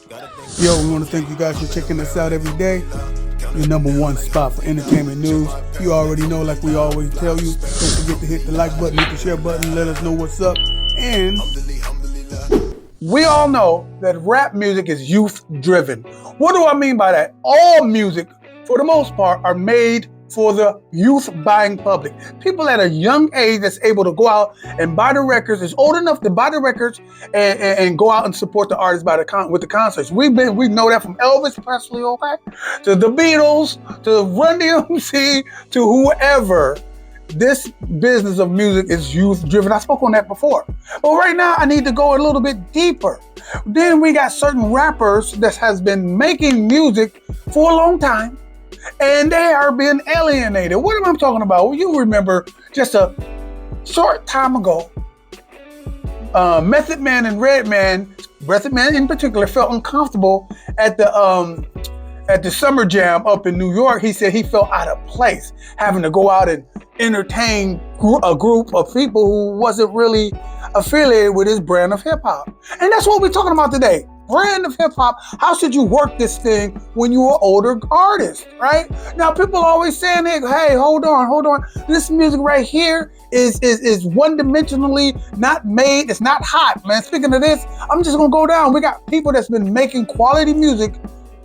Yo, we want to thank you guys for checking us out every day. Your number one spot for entertainment news. You already know, like we always tell you, don't forget to hit the like button, hit the share button, let us know what's up. And we all know that rap music is youth driven. What do I mean by that? All music, for the most part, are made for the youth buying public. People at a young age that's able to go out and buy the records, is old enough to buy the records and go out and support the artists with the concerts. We know that from Elvis Presley, okay, to the Beatles, to Run DMC, to whoever. This business of music is youth driven. I spoke on that before. But right now I need to go a little bit deeper. Then we got certain rappers that has been making music for a long time, and they are being alienated. What am I talking about? Well, you remember just a short time ago, Method Man and Redman, Method Man in particular, felt uncomfortable at the Summer Jam up in New York. He said he felt out of place having to go out and entertain a group of people who wasn't really affiliated with his brand of hip hop. And that's what we're talking about today. Brand of hip hop. How should you work this thing when you're an older artist, right? Now, people always saying, hey, hold on. This music right here is one-dimensionally not made. It's not hot, man. Speaking of this, I'm just going to go down. We got people that's been making quality music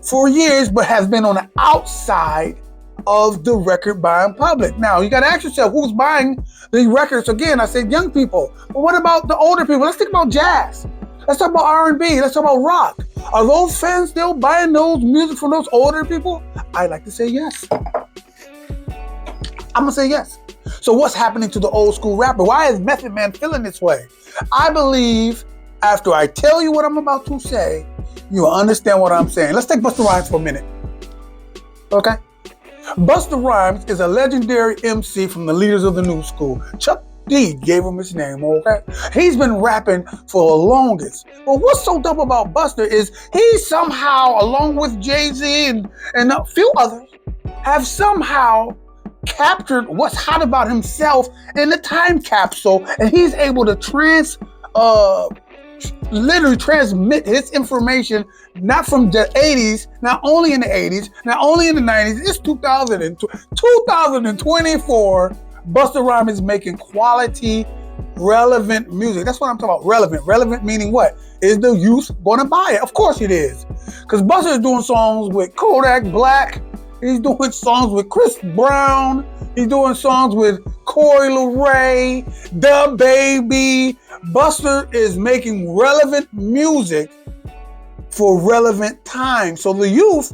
for years, but has been on the outside of the record buying public. Now, you got to ask yourself, who's buying the records? Again, I said young people. But what about the older people? Let's think about jazz. Let's talk about R&B. Let's talk about rock. Are those fans still buying those music from those older people? I like to say yes. I'm going to say yes. So what's happening to the old school rapper? Why is Method Man feeling this way? I believe after I tell you what I'm about to say, you'll understand what I'm saying. Let's take Busta Rhymes for a minute. Okay? Busta Rhymes is a legendary MC from the leaders of the new school. Chuck D gave him his name, okay? He's been rapping for the longest. But what's so dope about Busta is he somehow, along with Jay-Z and a few others, have somehow captured what's hot about himself in the time capsule, and he's able to literally transmit his information, not from the 80s, not only in the 80s, not only in the 90s, it's 2024. Busta Rhymes is making quality, relevant music. That's what I'm talking about, relevant. Relevant meaning what? Is the youth gonna buy it? Of course it is. Because Busta is doing songs with Kodak Black, he's doing songs with Chris Brown, he's doing songs with Coi Leray, Da Baby. Busta is making relevant music for relevant times. So the youth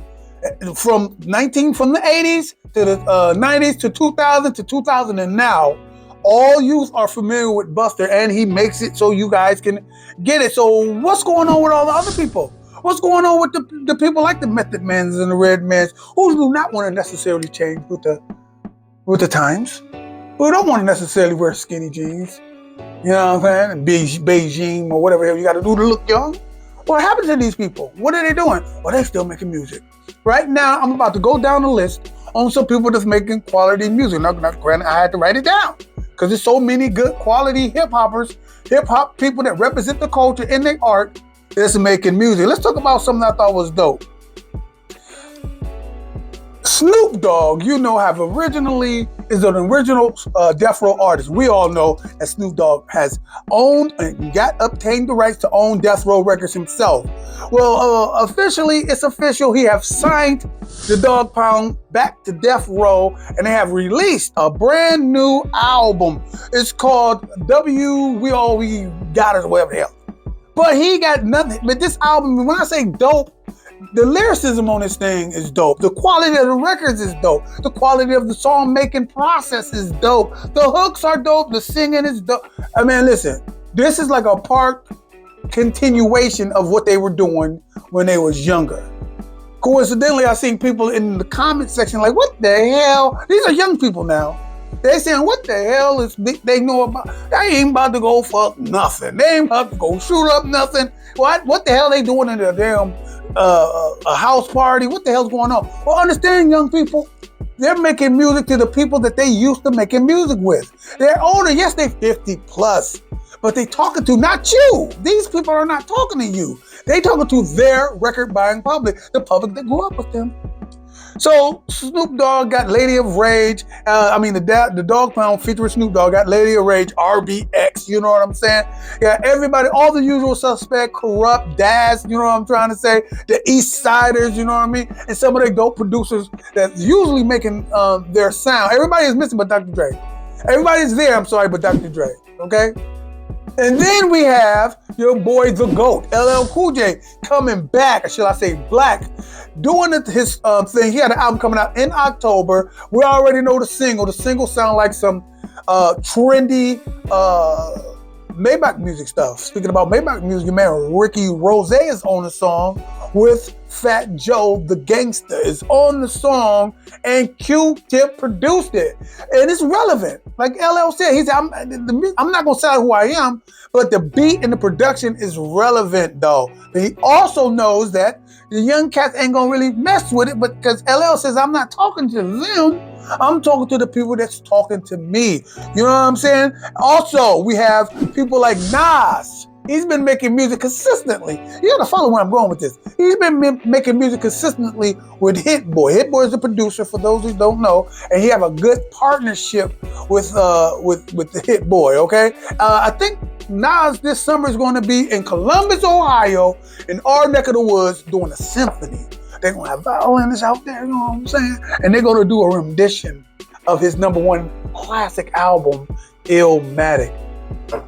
from the 80s to the 90s to 2000 to 2000 and now, all youth are familiar with Busta, and he makes it so you guys can get it. So what's going on with all the other people? What's going on with the people like the Method Mans and the Redmans who do not want to necessarily change with the times, who don't want to necessarily wear skinny jeans, you know what I'm saying, Beijing or whatever you got to do to look young? What happened to these people? What are they doing? Well, they're still making music. Right now, I'm about to go down the list on some people that's making quality music. Now, granted, I had to write it down because there's so many good quality hip hop people that represent the culture in their art that's making music. Let's talk about something I thought was dope. Snoop Dogg, is an original Death Row artist. We all know that Snoop Dogg has owned and obtained the rights to own Death Row Records himself. Well, officially, it's official. He have signed the Dogg Pound back to Death Row, and they have released a brand new album. It's called We Got It, or whatever the hell. But he got nothing. But this album, when I say dope, the lyricism on this thing is dope. The quality of the records is dope. The quality of the song making process is dope. The hooks are dope. The singing is dope. I mean, listen, this is like a part continuation of what they were doing when they was younger. Coincidentally, I seen people in the comment section like, what the hell? These are young people now. They saying, what the hell is they know about? They ain't about to go fuck nothing. They ain't about to go shoot up nothing. What the hell they doing in their damn a house party? What the hell's going on? Well, understand, young people, they're making music to the people that they used to making music with. They're older, yes, they're 50 plus, but they talking to not you. These people are not talking to you. They talking to their record buying public, the public that grew up with them. So Snoop Dogg got Lady of Rage. The Dog Pound featuring Snoop Dogg got Lady of Rage, RBX. You know what I'm saying? Yeah, everybody, all the usual suspect, Corrupt, Daz. You know what I'm trying to say? The East Siders. You know what I mean? And some of the dope producers that's usually making their sound. Everybody is missing but Dr. Dre. Everybody's there. I'm sorry, but Dr. Dre. Okay. And then we have your boy, the GOAT, LL Cool J, coming back, or should I say black, doing his thing. He had an album coming out in October. We already know the single. The single sound like some trendy Maybach music stuff. Speaking about Maybach music, your man Ricky Rose is on the song with Fat Joe the Gangster is on the song, and Q-Tip produced it. And it's relevant. Like LL said, he said, I'm not going to say who I am, but the beat and the production is relevant though. But he also knows that the young cats ain't going to really mess with it, but because LL says, I'm not talking to them, I'm talking to the people that's talking to me. You know what I'm saying? Also, we have people like Nas. He's been making music consistently. You gotta follow where I'm going with this. He's been making music consistently with Hit Boy. Hit Boy is the producer, for those who don't know, and he have a good partnership with the Hit Boy. Okay, I think Nas this summer is going to be in Columbus, Ohio, in our neck of the woods, doing a symphony. They're gonna have violinists out there. You know what I'm saying? And they're gonna do a rendition of his #1 classic album, Illmatic,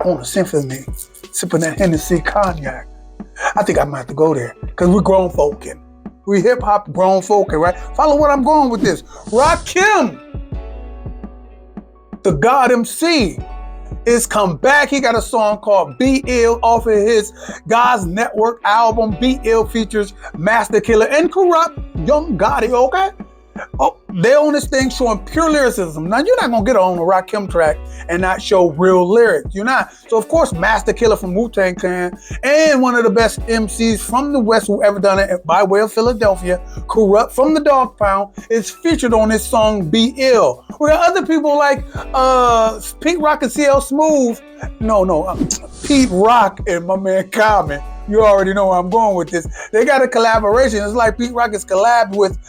on a symphony. Sipping that Hennessy cognac. I think I might have to go there because we're grown folking. We hip hop grown folking, right? Follow what I'm going with this. Rakim, the God MC, is come back. He got a song called Be Ill off of his God's Network album. Be Ill features Master Killer and Corrupt, Young Gotti, okay? Oh, they on this thing showing pure lyricism. Now, you're not going to get on a Rakim track and not show real lyrics. You're not. So, of course, Master Killer from Wu-Tang Clan and one of the best MCs from the West who ever done it by way of Philadelphia, Corrupt from the Dog Pound, is featured on this song, Be Ill. We got other people like Pete Rock and CL Smooth. Pete Rock and my man Common. You already know where I'm going with this. They got a collaboration. It's like Pete Rock has collabed with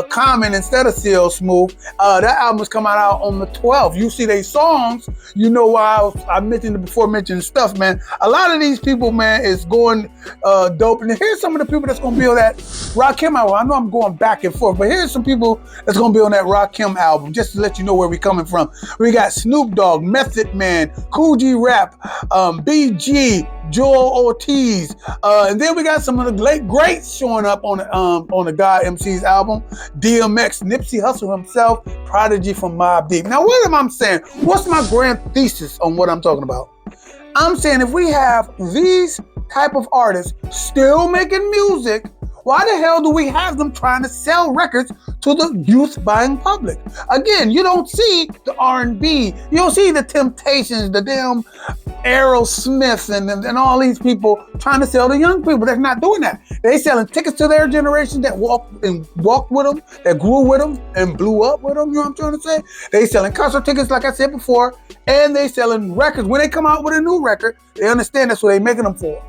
Common instead of CL Smooth. That album is coming out on the 12th. You see they songs, you know why I mentioned it before mentioning stuff, man. A lot of these people, man, is going dope. And here's some of the people that's going to be on that Rakim album. I know I'm going back and forth, but here's some people that's going to be on that Rakim album, just to let you know where we're coming from. We got Snoop Dogg, Method Man, Kool G Rap, BG, Joel Ortiz, and then we got some of the late greats showing up on the God MC's album. DMX, Nipsey Hussle himself, Prodigy from Mobb Deep. Now, what am I saying? What's my grand thesis on what I'm talking about? I'm saying if we have these type of artists still making music, why the hell do we have them trying to sell records to the youth buying public? Again, you don't see the R&B, you don't see the Temptations, the damn Aerosmith and all these people trying to sell to young people. They're not doing that. They selling tickets to their generation that walked with them, that grew with them and blew up with them. You know what I'm trying to say? They selling concert tickets, like I said before, and they selling records. When they come out with a new record, they understand that's what they're making them for.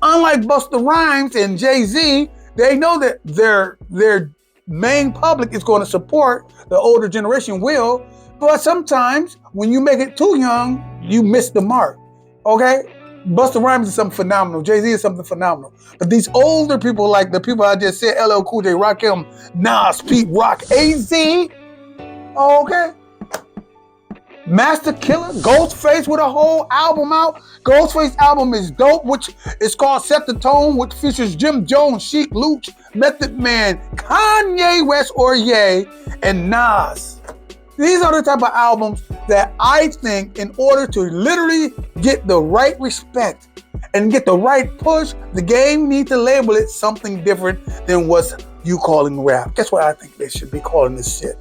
Unlike Busta Rhymes and Jay-Z, they know that their main public is going to support the older generation will, but sometimes when you make it too young, you miss the mark. Okay? Busta Rhymes is something phenomenal. Jay-Z is something phenomenal. But these older people, like the people I just said, LL Cool J, Rakim, Nas, Pete Rock, AZ, okay? Master Killer, Ghostface with a whole album out. Ghostface album is dope, which is called Set the Tone, which features Jim Jones, Sheek Louch, Method Man, Kanye West or Ye, and Nas. These are the type of albums that I think in order to literally get the right respect and get the right push, the game needs to label it something different than what's you calling rap. Guess what I think they should be calling this shit?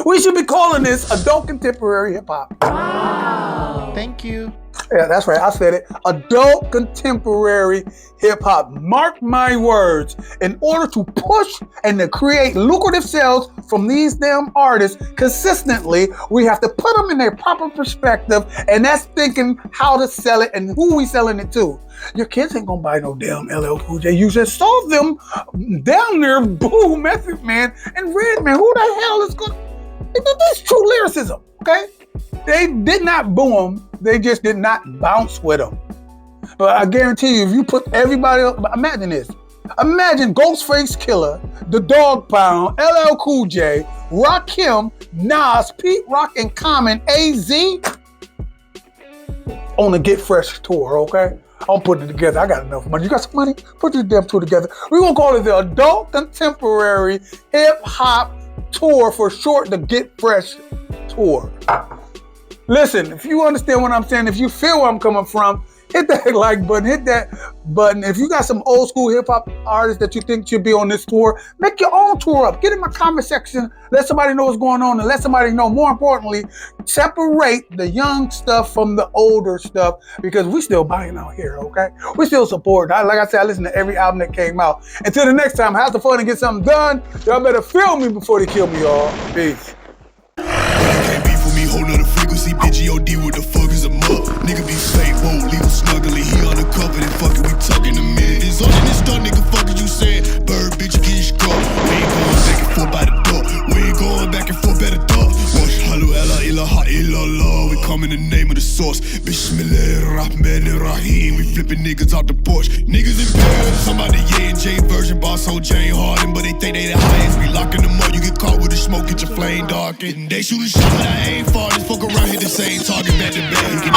We should be calling this adult contemporary hip hop. Wow. Thank you. Yeah, that's right. I said it. Adult contemporary hip hop. Mark my words. In order to push and to create lucrative sales from these damn artists consistently, we have to put them in their proper perspective, and that's thinking how to sell it and who we selling it to. Your kids ain't gonna buy no damn LL Cool J. You just saw them down there, Boo, Method Man, and Redman. Who the hell is gonna? This is true lyricism, okay? They did not boo him. They just did not bounce with him. But I guarantee you, if you put everybody else, imagine this. Imagine Ghostface Killer, The Dog Pound, LL Cool J, Rakim, Nas, Pete Rock, and Common, AZ on the Get Fresh tour, okay? I'm putting it together. I got enough money. You got some money? Put this damn tour together. We're going to call it the Adult Contemporary Hip Hop Tour, for short, the Get Fresh Tour. Listen, if you understand what I'm saying, if you feel where I'm coming from, hit that like button, hit that button. If you got some old school hip hop artists that you think should be on this tour, make your own tour up. Get in my comment section, let somebody know what's going on, and let somebody know, more importantly, separate the young stuff from the older stuff, because we still buying out here, okay? We still support. Like I said, I listen to every album that came out. Until the next time, have some fun and get something done. Y'all better feel me before they kill me, y'all. Peace. Can't beef with me, whole nother frequency, bitch, G.O.D. what the fuck is a mug? Nigga be fake, won't leave him snuggly, he undercover, then fucking we talking a minute. It's all in this stuff, nigga, fuck is you saying? Bird, bitch, get your scroll. We ain't going back and forth by the door, we ain't going back and forth by the door. Wash, halu, ella, ilaha, illallah, we come in the name of the source. Bismillahirrahmanirrahim, we flipping niggas out the porch. Niggas in Paris, somebody yeah and J version, boss whole Jane Harden, but they think they the highest. We locking them up, you get caught with the smoke, get your flame darkened. They shooting shot, but I ain't far, just fuck around, hit the same target back to back.